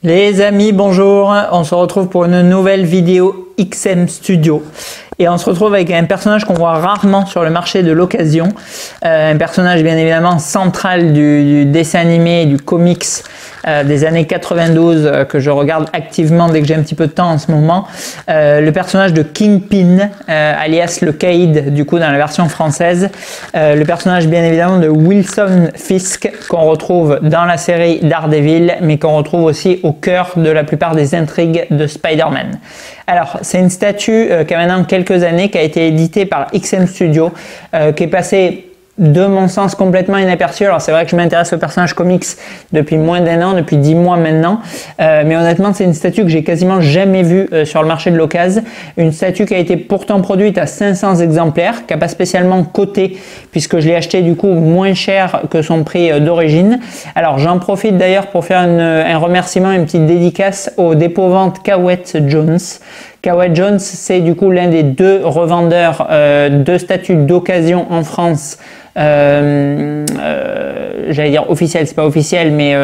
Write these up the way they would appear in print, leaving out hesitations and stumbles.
Les amis, bonjour, on se retrouve pour une nouvelle vidéo XM Studio et on se retrouve avec un personnage qu'on voit rarement sur le marché de l'occasion, un personnage bien évidemment central du dessin animé et du comics des années 92 que je regarde activement dès que j'ai un petit peu de temps en ce moment, le personnage de Kingpin alias le Caïd du coup dans la version française, le personnage bien évidemment de Wilson Fisk qu'on retrouve dans la série Daredevil mais qu'on retrouve aussi au cœur de la plupart des intrigues de Spider-Man. Alors c'est une statue qui a maintenant quelques années, qui a été éditée par XM Studio, qui est passée de mon sens complètement inaperçu. Alors c'est vrai que je m'intéresse au personnage comics depuis moins d'un an, depuis 10 mois maintenant, mais honnêtement c'est une statue que j'ai quasiment jamais vue sur le marché de l'occasion. Une statue qui a été pourtant produite à 500 exemplaires, qui n'a pas spécialement coté puisque je l'ai acheté du coup moins cher que son prix d'origine. Alors j'en profite d'ailleurs pour faire un remerciement, une petite dédicace au dépôt-vente Kawet Jones. Kawet Jones, c'est du coup l'un des deux revendeurs de statues d'occasion en France. J'allais dire officiel, c'est pas officiel, mais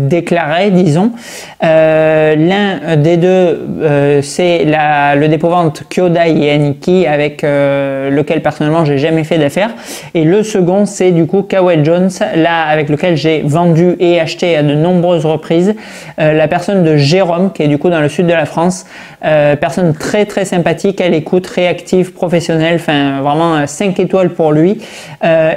déclaré, disons. L'un des deux, c'est le dépôt-vente Kyodai et Aniki, avec lequel personnellement j'ai jamais fait d'affaires. Et le second, c'est du coup Kawet Jones, là avec lequel j'ai vendu et acheté à de nombreuses reprises. La personne de Jérôme, qui est du coup dans le sud de la France, personne très très sympathique, à l'écoute, réactive, professionnelle, enfin vraiment 5 étoiles pour lui.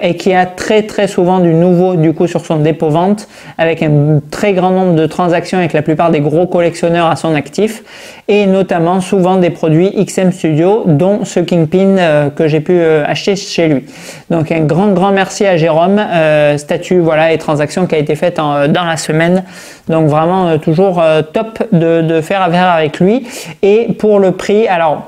Et qui a très très souvent du nouveau du coup sur son dépôt-vente, avec un très grand nombre de transactions avec la plupart des gros collectionneurs à son actif, et notamment souvent des produits XM Studio, dont ce Kingpin que j'ai pu acheter chez lui. Donc un grand merci à Jérôme, statut voilà et transaction qui a été faite dans la semaine, donc vraiment toujours top de faire affaire avec lui. Et pour le prix, alors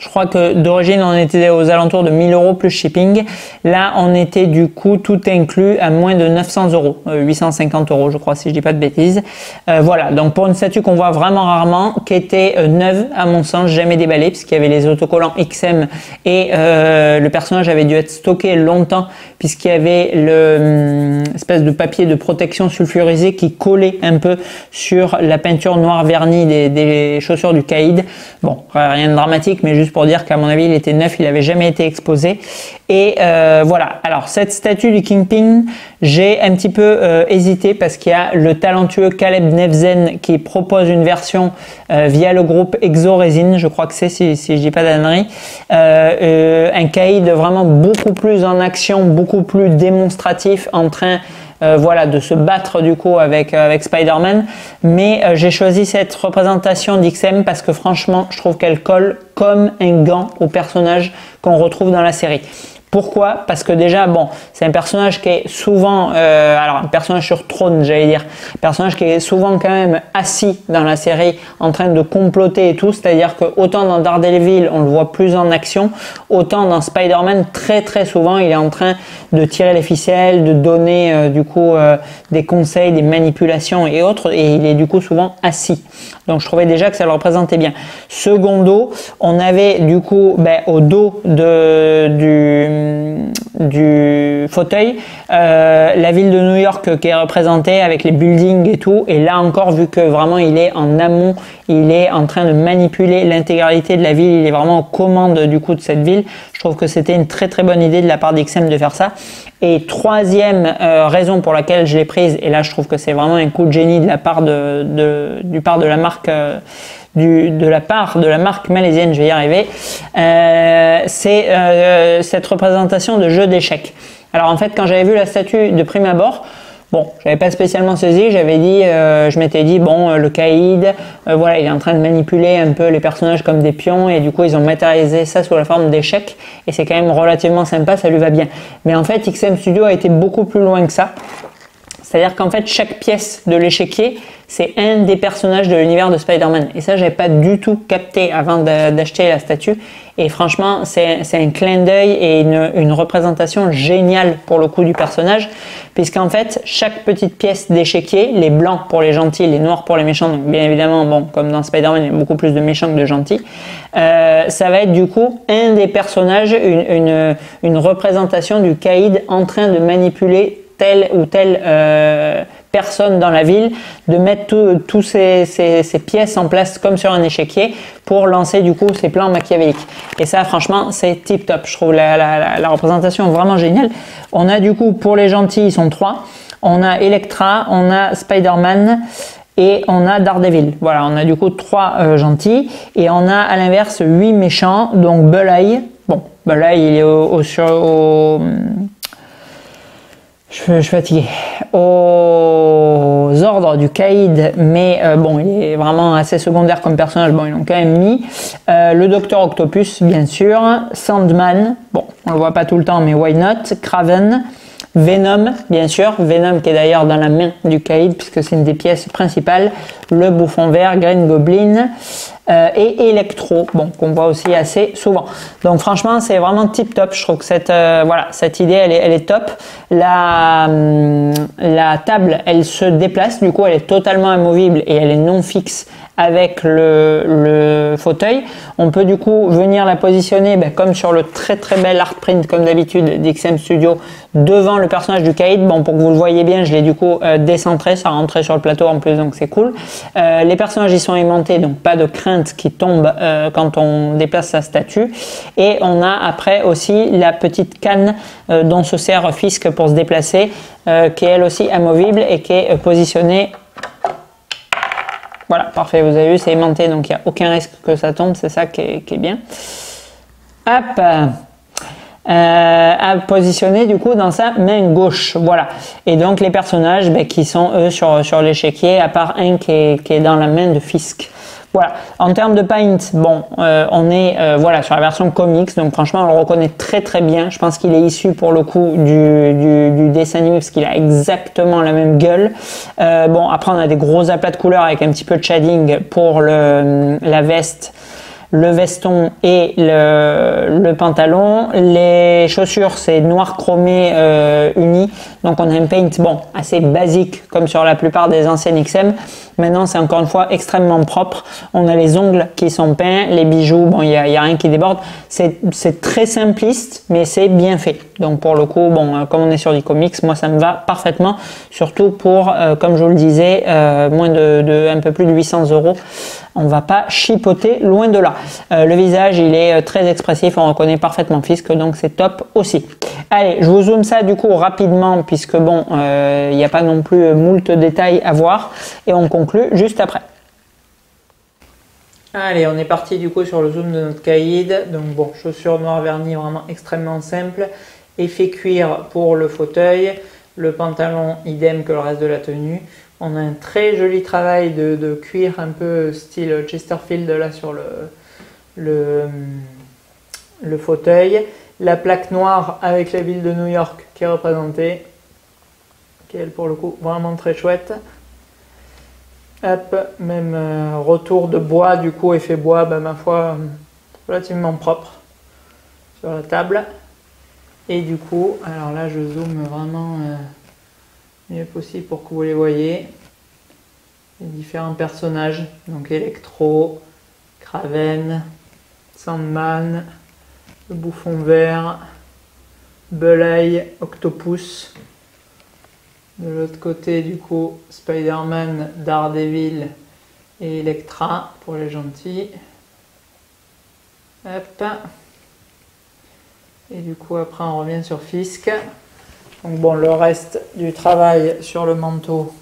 je crois que d'origine on était aux alentours de 1000 € plus shipping. Là on était du coup tout inclus à moins de 900 €, 850 € je crois si je dis pas de bêtises. Voilà, donc pour une statue qu'on voit vraiment rarement, qui était neuve à mon sens, jamais déballée puisqu'il y avait les autocollants XM et le personnage avait dû être stocké longtemps puisqu'il y avait le espèce de papier de protection sulfurisé qui collait un peu sur la peinture noire vernie des chaussures du Caïd. Bon, rien de dramatique mais juste pour dire qu'à mon avis il était neuf, il n'avait jamais été exposé. Et voilà, alors cette statue du Kingpin, j'ai un petit peu hésité parce qu'il y a le talentueux Caleb Nevzen qui propose une version via le groupe Exoresin, je crois que c'est, si je dis pas d'annerie, un caïd vraiment beaucoup plus en action, beaucoup plus démonstratif, en train voilà, de se battre du coup avec Spider-Man, mais j'ai choisi cette représentation d'XM parce que franchement je trouve qu'elle colle comme un gant au personnage qu'on retrouve dans la série. Pourquoi? Parce que déjà, bon, c'est un personnage qui est souvent, alors un personnage sur trône, j'allais dire, un personnage qui est souvent quand même assis dans la série, en train de comploter et tout, c'est-à-dire que autant dans Daredevil, on le voit plus en action, autant dans Spider-Man, très souvent, il est en train de tirer les ficelles, de donner du coup des conseils, des manipulations et autres, et il est du coup souvent assis. Donc je trouvais déjà que ça le représentait bien. Secondo, on avait du coup au dos du fauteuil la ville de New York qui est représentée avec les buildings et tout, et là encore vu que vraiment il est en amont, il est en train de manipuler l'intégralité de la ville, il est vraiment aux commandes du coup de cette ville. Je trouve que c'était une très bonne idée de la part d'XM de faire ça. Et troisième raison pour laquelle je l'ai prise, et là je trouve que c'est vraiment un coup de génie de la part de la marque de la part de la marque malaisienne, je vais y arriver, c'est cette représentation de jeu d'échecs. Alors en fait quand j'avais vu la statue de prime abord, bon, j'avais pas spécialement saisi, je m'étais dit bon, le Caïd, voilà, il est en train de manipuler un peu les personnages comme des pions et du coup ils ont matérialisé ça sous la forme d'échecs et c'est quand même relativement sympa, ça lui va bien. Mais en fait XM Studio a été beaucoup plus loin que ça. C'est-à-dire qu'en fait, chaque pièce de l'échiquier, c'est un des personnages de l'univers de Spider-Man. Et ça, j'avais pas du tout capté avant d'acheter la statue. Et franchement, c'est un clin d'œil et une représentation géniale pour le coup du personnage. Puisqu'en fait, chaque petite pièce d'échiquier, les blancs pour les gentils, les noirs pour les méchants, donc bien évidemment, bon, comme dans Spider-Man, il y a beaucoup plus de méchants que de gentils, ça va être du coup un des personnages, une représentation du Caïd en train de manipuler telle ou telle personne dans la ville, de mettre tous ces pièces en place comme sur un échiquier pour lancer du coup ces plans machiavéliques. Et ça, franchement, c'est tip top. Je trouve la représentation vraiment géniale. On a du coup, pour les gentils, ils sont 3. On a Elektra, on a Spider-Man et on a Daredevil. Voilà, on a du coup 3 gentils et on a à l'inverse 8 méchants. Donc Bullseye, bon, Bullseye il est je suis fatigué. Aux ordres du Caïd, mais bon, il est vraiment assez secondaire comme personnage. Bon, ils l'ont quand même mis. Le Docteur Octopus, bien sûr. Sandman, bon, on le voit pas tout le temps, mais why not. Kraven. Venom, bien sûr. Venom qui est d'ailleurs dans la main du Caïd, puisque c'est une des pièces principales. Le Bouffon Vert, Green Goblin. Et Electro, bon, qu'on voit aussi assez souvent. Donc franchement, c'est vraiment tip top. Je trouve que cette idée, elle est top. La table, elle se déplace. Du coup, elle est totalement amovible et elle est non fixe avec le fauteuil. On peut du coup venir la positionner comme sur le très très bel art print comme d'habitude d'XM Studio devant le personnage du Caïd. Bon, pour que vous le voyez bien, je l'ai du coup décentré, ça rentrait sur le plateau en plus, donc c'est cool. Les personnages y sont aimantés, donc pas de crainte qui tombe quand on déplace sa statue. Et on a après aussi la petite canne dont se sert Fisk pour se déplacer, qui est elle aussi amovible et qui est positionnée. Voilà, parfait, vous avez vu, c'est aimanté, donc il n'y a aucun risque que ça tombe, c'est ça qui est bien. Hop, à positionner du coup dans sa main gauche, voilà. Et donc les personnages qui sont eux sur l'échiquier, à part un qui est dans la main de Fisk. Voilà, en termes de paint, bon, on est voilà, sur la version comics, donc franchement on le reconnaît très très bien. Je pense qu'il est issu pour le coup du dessin animé parce qu'il a exactement la même gueule. Bon, après on a des gros aplats de couleurs avec un petit peu de shading pour la veste, le veston et le pantalon. Les chaussures c'est noir chromé uni, donc on a un paint bon assez basique comme sur la plupart des anciennes XM. Maintenant c'est encore une fois extrêmement propre. On a les ongles qui sont peints, les bijoux, bon il y a rien qui déborde. C'est très simpliste mais c'est bien fait. Donc pour le coup bon comme on est sur du comics, moi ça me va parfaitement. Surtout pour comme je vous le disais moins un peu plus de 800 €. On va pas chipoter loin de là. Le visage il est très expressif, on reconnaît parfaitement Fisk, donc c'est top aussi. Allez, je vous zoome ça du coup rapidement puisque bon, il n'y a pas non plus moult détails à voir et on conclut juste après. Allez, on est parti du coup sur le zoom de notre Caïd. Donc bon, chaussures noires vernies vraiment extrêmement simple. Effet cuir pour le fauteuil. Le pantalon idem que le reste de la tenue. On a un très joli travail de cuir un peu style Chesterfield là sur le fauteuil. La plaque noire avec la ville de New York qui est représentée. Qui est pour le coup vraiment très chouette. Hop, même retour de bois, du coup effet bois, ma foi, relativement propre sur la table. Et du coup, alors là je zoome vraiment mieux possible pour que vous les voyez. Les différents personnages, donc Electro, Kraven, Sandman, le Bouffon Vert, Bullseye, Octopus. De l'autre côté, du coup, Spider-Man, Daredevil et Elektra pour les gentils. Hop. Et du coup, après, on revient sur Fisk. Donc bon, le reste du travail sur le manteau,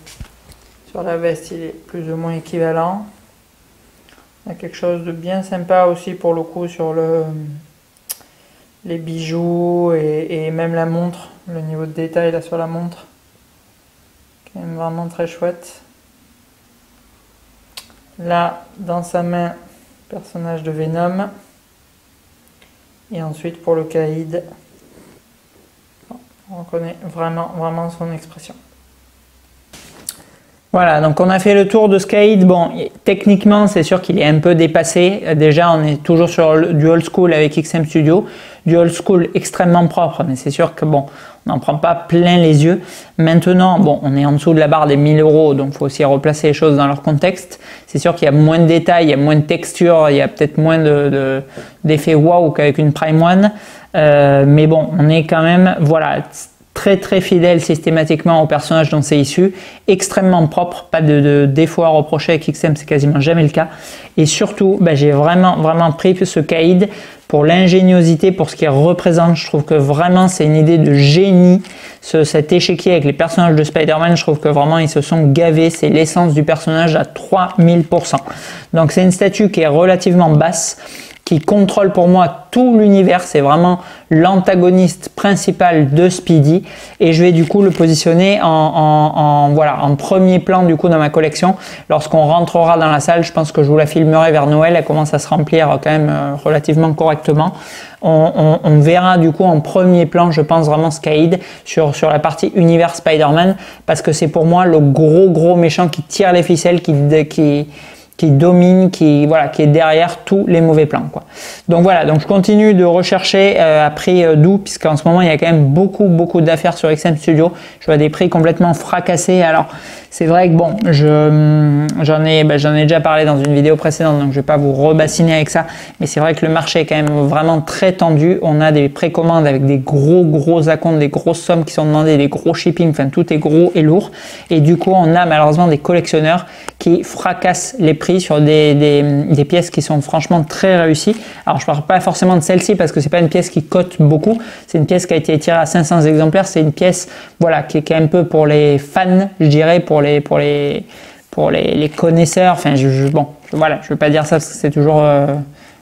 sur la veste, il est plus ou moins équivalent. On a quelque chose de bien sympa aussi pour le coup sur les bijoux et même la montre. Le niveau de détail là sur la montre. Quand même vraiment très chouette. Là, dans sa main, personnage de Venom. Et ensuite pour le Caïd, on reconnaît vraiment son expression. Voilà, donc on a fait le tour de ce Caïd. Bon, techniquement, c'est sûr qu'il est un peu dépassé. Déjà, on est toujours sur du old school avec XM Studio. Du old school extrêmement propre, mais c'est sûr que bon, on n'en prend pas plein les yeux. Maintenant, bon, on est en dessous de la barre des 1000 €, donc il faut aussi replacer les choses dans leur contexte. C'est sûr qu'il y a moins de détails, il y a moins de texture, il y a peut-être moins d'effets wow qu'avec une Prime One. Mais bon, on est quand même, voilà, très fidèle systématiquement au personnage dont c'est issu, extrêmement propre, pas de défaut à reprocher avec XM, c'est quasiment jamais le cas. Et surtout, j'ai vraiment pris ce caïd pour l'ingéniosité, pour ce qu'il représente. Je trouve que vraiment c'est une idée de génie, cet échiquier avec les personnages de Spider-Man. Je trouve que vraiment ils se sont gavés, c'est l'essence du personnage à 3000%. Donc c'est une statue qui est relativement basse, qui contrôle pour moi tout l'univers, c'est vraiment l'antagoniste principal de Speedy, et je vais du coup le positionner en premier plan du coup dans ma collection. Lorsqu'on rentrera dans la salle, je pense que je vous la filmerai vers Noël, elle commence à se remplir quand même relativement correctement. On verra du coup en premier plan, je pense vraiment ce caïd sur la partie univers Spider-Man, parce que c'est pour moi le gros méchant qui tire les ficelles, qui domine, qui est derrière tous les mauvais plans, quoi. Donc voilà, donc je continue de rechercher à prix doux, puisqu'en ce moment il y a quand même beaucoup d'affaires sur XM Studio. Je vois des prix complètement fracassés. Alors c'est vrai que bon, j'en ai déjà parlé dans une vidéo précédente, donc je vais pas vous rebassiner avec ça, mais c'est vrai que le marché est quand même vraiment très tendu. On a des précommandes avec des gros acomptes, des grosses sommes qui sont demandées, des gros shipping, enfin tout est gros et lourd, et du coup on a malheureusement des collectionneurs qui fracassent les prix sur des pièces qui sont franchement très réussies. Alors je parle pas forcément de celle-ci parce que c'est pas une pièce qui cote beaucoup, c'est une pièce qui a été tirée à 500 exemplaires, c'est une pièce qui est un peu pour les fans, je dirais, pour les connaisseurs. Enfin je veux pas dire ça parce que c'est toujours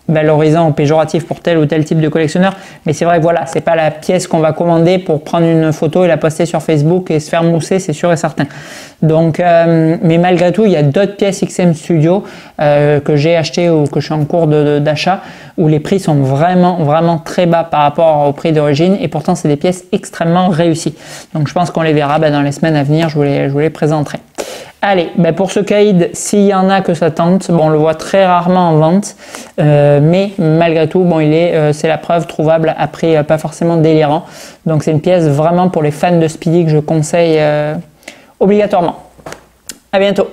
valorisant ou péjoratif pour tel ou tel type de collectionneur, mais c'est vrai que c'est pas la pièce qu'on va commander pour prendre une photo et la poster sur Facebook et se faire mousser, c'est sûr et certain. Donc mais malgré tout il y a d'autres pièces XM Studio que j'ai acheté ou que je suis en cours d'achat, où les prix sont vraiment très bas par rapport au prix d'origine, et pourtant c'est des pièces extrêmement réussies. Donc je pense qu'on les verra dans les semaines à venir, je vous les présenterai. Allez, pour ce caïd, s'il y en a que ça tente, on le voit très rarement en vente, mais malgré tout, c'est la preuve trouvable à prix pas forcément délirant. Donc c'est une pièce vraiment pour les fans de Speedy que je conseille obligatoirement. À bientôt.